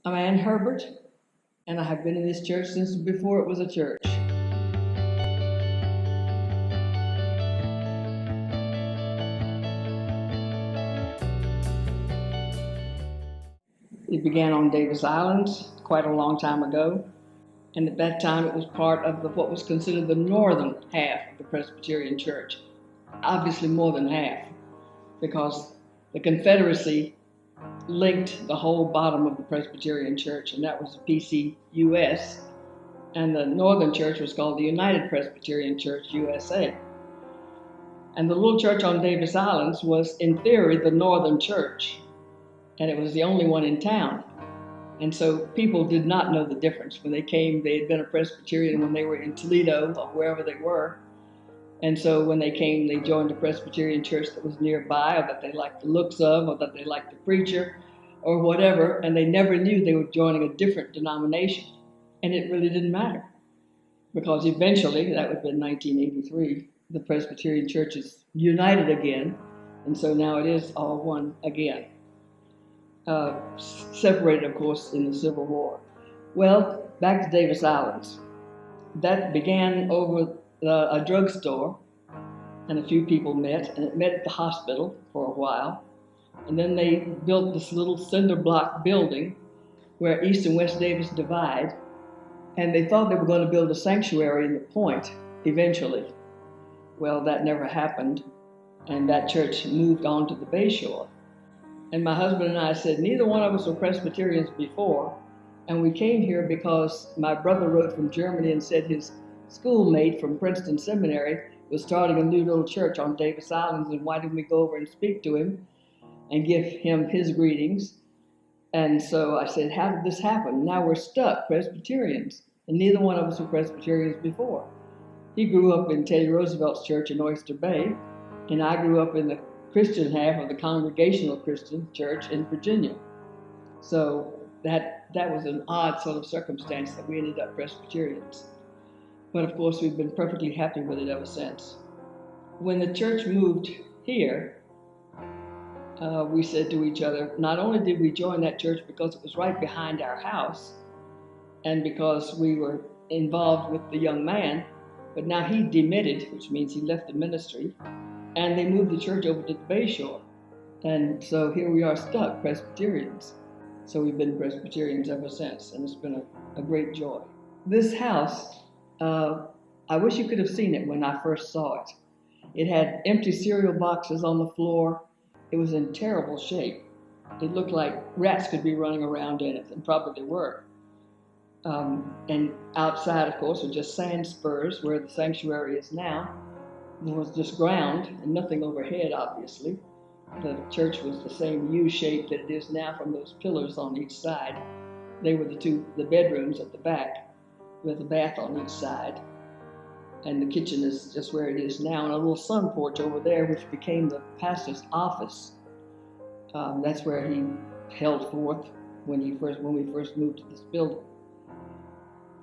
I'm Ann Herbert, and I have been in this church since before it was a church. It began on Davis Island quite a long time ago, and at that time it was part of what was considered the northern half of the Presbyterian Church. Obviously more than half, because the Confederacy linked the whole bottom of the Presbyterian Church, and that was the PCUS, and the northern church was called the United Presbyterian Church, USA. And the little church on Davis Islands was, in theory, the northern church, and it was the only one in town. And so people did not know the difference. When they came, they had been a Presbyterian when they were in Toledo or wherever they were. And so when they came, they joined a Presbyterian church that was nearby, or that they liked the looks of, or that they liked the preacher, or whatever, and they never knew they were joining a different denomination. And it really didn't matter, because eventually, that would have been 1983, the Presbyterian Church is united again, and so now it is all one again. Separated, of course, in the Civil War. Well, back to Davis Islands. That began over a drugstore, and a few people met, and it met at the hospital for a while. And then they built this little cinder block building where East and West Davis divide, and they thought they were going to build a sanctuary in the point eventually. Well, that never happened, and that church moved on to the Bayshore. And my husband and I said, neither one of us were Presbyterians before, and we came here because my brother wrote from Germany and said his schoolmate from Princeton Seminary was starting a new little church on Davis Islands, and why didn't we go over and speak to him and give him his greetings? And so I said, how did this happen? Now we're stuck, Presbyterians, and neither one of us were Presbyterians before. He grew up in Teddy Roosevelt's church in Oyster Bay, and I grew up in the Christian half of the Congregational Christian Church in Virginia. So that was an odd sort of circumstance that we ended up Presbyterians. But of course, we've been perfectly happy with it ever since. When the church moved here, we said to each other, not only did we join that church because it was right behind our house, and because we were involved with the young man, but now he demitted, which means he left the ministry, and they moved the church over to the Bayshore. And so here we are stuck, Presbyterians. So we've been Presbyterians ever since, and it's been a great joy. This house, I wish you could have seen it when I first saw it. It had empty cereal boxes on the floor. It was in terrible shape. It looked like rats could be running around in it, and probably were. And outside, of course, were just sand spurs where the sanctuary is now. It was just ground and nothing overhead, obviously. The church was the same U shape that it is now from those pillars on each side. They were the bedrooms at the back with a bath on each side. And the kitchen is just where it is now, and a little sun porch over there, which became the pastor's office. That's where he held forth when we first moved to this building.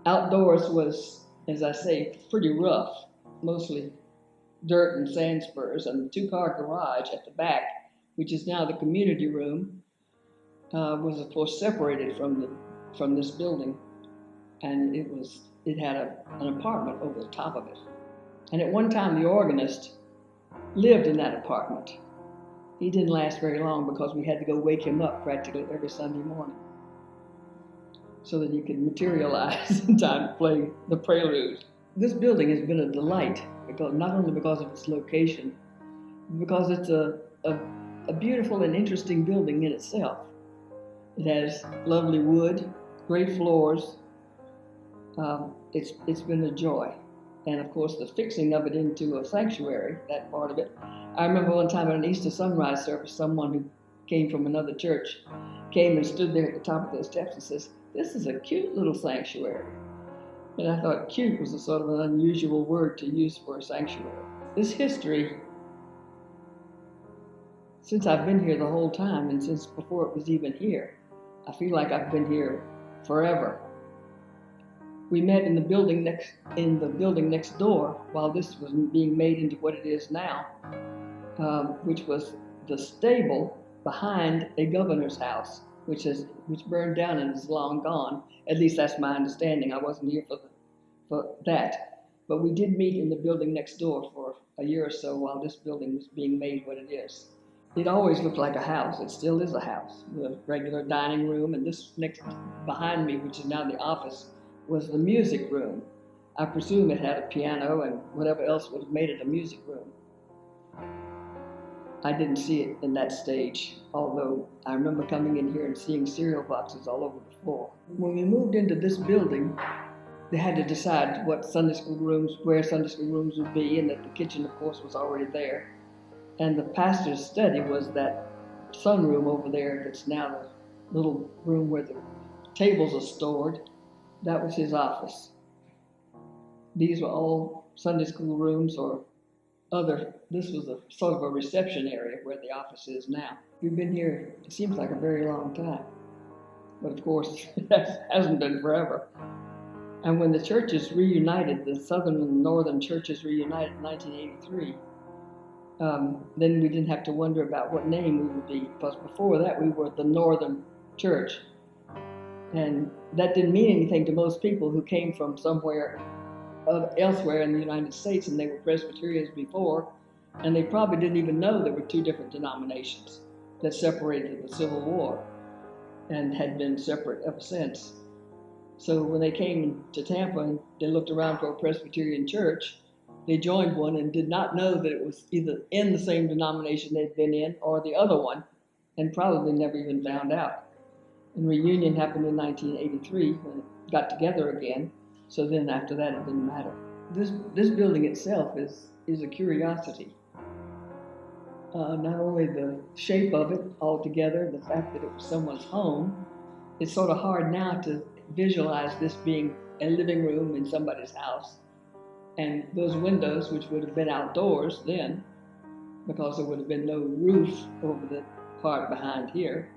Outdoors was, as I say, pretty rough, mostly dirt and sand spurs, and the two-car garage at the back, which is now the community room, was of course separated from this building, and it had an apartment over the top of it. And at one time the organist lived in that apartment. He didn't last very long because we had to go wake him up practically every Sunday morning so that he could materialize in time to play the prelude. This building has been a delight, not only because of its location, but because it's a beautiful and interesting building in itself. It has lovely wood, great floors. It's been a joy. And of course, the fixing of it into a sanctuary, that part of it. I remember one time at an Easter sunrise service, someone who came from another church came and stood there at the top of those steps and says, "This is a cute little sanctuary." And I thought cute was a sort of an unusual word to use for a sanctuary. This history, since I've been here the whole time, and since before it was even here, I feel like I've been here forever. We met in the building next door while this was being made into what it is now, which was the stable behind a governor's house, which burned down and is long gone. At least that's my understanding. I wasn't here for that. But we did meet in the building next door for a year or so while this building was being made what it is. It always looked like a house. It still is a house with a regular dining room, and this next behind me, which is now the office, was the music room. I presume it had a piano and whatever else would have made it a music room. I didn't see it in that stage, although I remember coming in here and seeing cereal boxes all over the floor. When we moved into this building, they had to decide what Sunday school rooms, where Sunday school rooms would be, and that the kitchen, of course, was already there. And the pastor's study was that sunroom over there that's now the little room where the tables are stored. That was his office. These were all Sunday school rooms or other. This was a sort of a reception area where the office is now. We've been here, it seems like a very long time. But of course, that hasn't been forever. And when the churches reunited, the southern and northern churches reunited in 1983, then we didn't have to wonder about what name we would be, because before that we were the Northern Church. And that didn't mean anything to most people who came from somewhere elsewhere in the United States, and they were Presbyterians before, and they probably didn't even know there were two different denominations that separated the Civil War and had been separate ever since. So when they came to Tampa and they looked around for a Presbyterian church, they joined one and did not know that it was either in the same denomination they'd been in or the other one, and probably never even found out. And reunion happened in 1983 when it got together again, so then after that it didn't matter. This building itself is a curiosity. Not only the shape of it altogether, the fact that it was someone's home, it's sort of hard now to visualize this being a living room in somebody's house. And those windows, which would have been outdoors then, because there would have been no roof over the part behind here,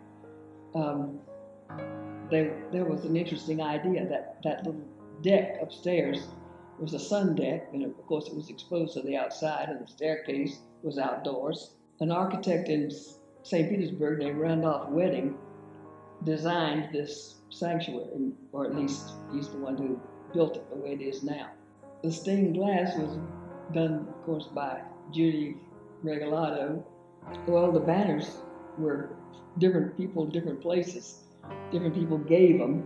there was an interesting idea that little deck upstairs was a sun deck, and of course it was exposed to the outside, and the staircase was outdoors. An architect in St. Petersburg named Randolph Wedding designed this sanctuary, or at least he's the one who built it the way it is now. The stained glass was done, of course, by Judy Regalado. Well, the banners were different people, different places. Different people gave them,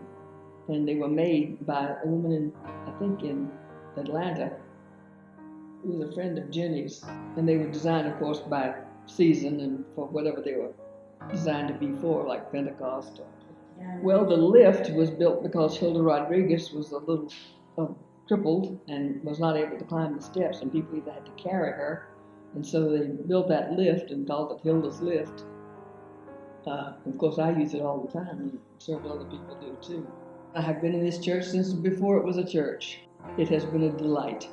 and they were made by a woman in, I think, in Atlanta, who was a friend of Jenny's. And they were designed, of course, by season and for whatever they were designed to be for, like Pentecost. Well, the lift was built because Hilda Rodriguez was a little crippled and was not able to climb the steps, and people either had to carry her, and so they built that lift and called it Hilda's Lift. Of course, I use it all the time, and several other people do too. I have been in this church since before it was a church. It has been a delight.